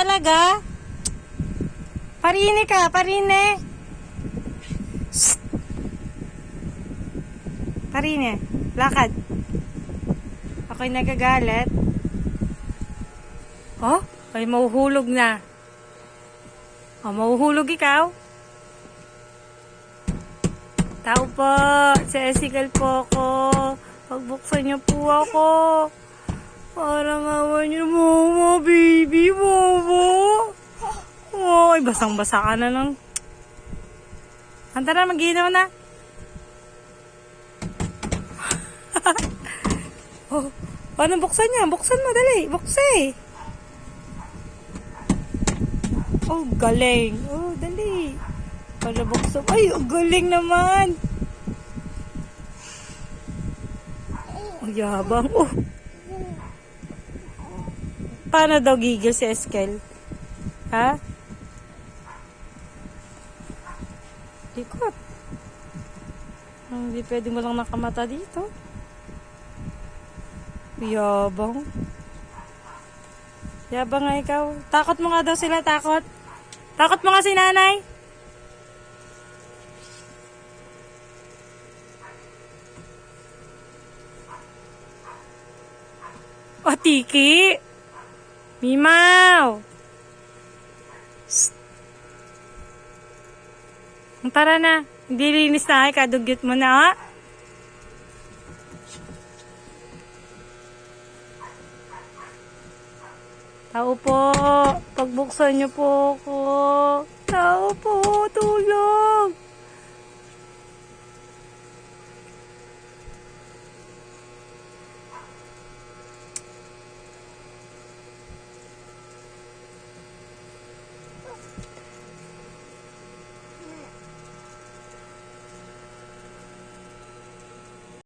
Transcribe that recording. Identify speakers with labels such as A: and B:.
A: talaga. Parine ka, parine. Shh. Parine, lakad. Ako'y nagagalit. Oh, ay mahuhulog na. Oh, mahuhulog ikaw. Tao po, si Esical po ako. Pagbuksan niyo po ako. Parang awan niyo, mama, baby, mama. Oh, ay basang-basa ka na lang. Anta na, mag-inom na. Oh, paano buksan niya? Buksan mo, dali. Buksan. Oh, galing. Oh, dali. Para buksan. Ay, oh, galing naman. Oh, yabang. Oh. Paano daw gigil si Eskel? Ha? Likot. Hindi pwede mo lang nakamata dito. Yabang. Yabang nga ikaw. Takot mo nga daw sila, takot. Takot mo nga si nanay. O, Tiki. Mimaw. Shh. Tara na. Hindi linis na. Kadugyot mo na, ha? Tao po. Pagbuksan niyo po ako. Tao po. Tulong.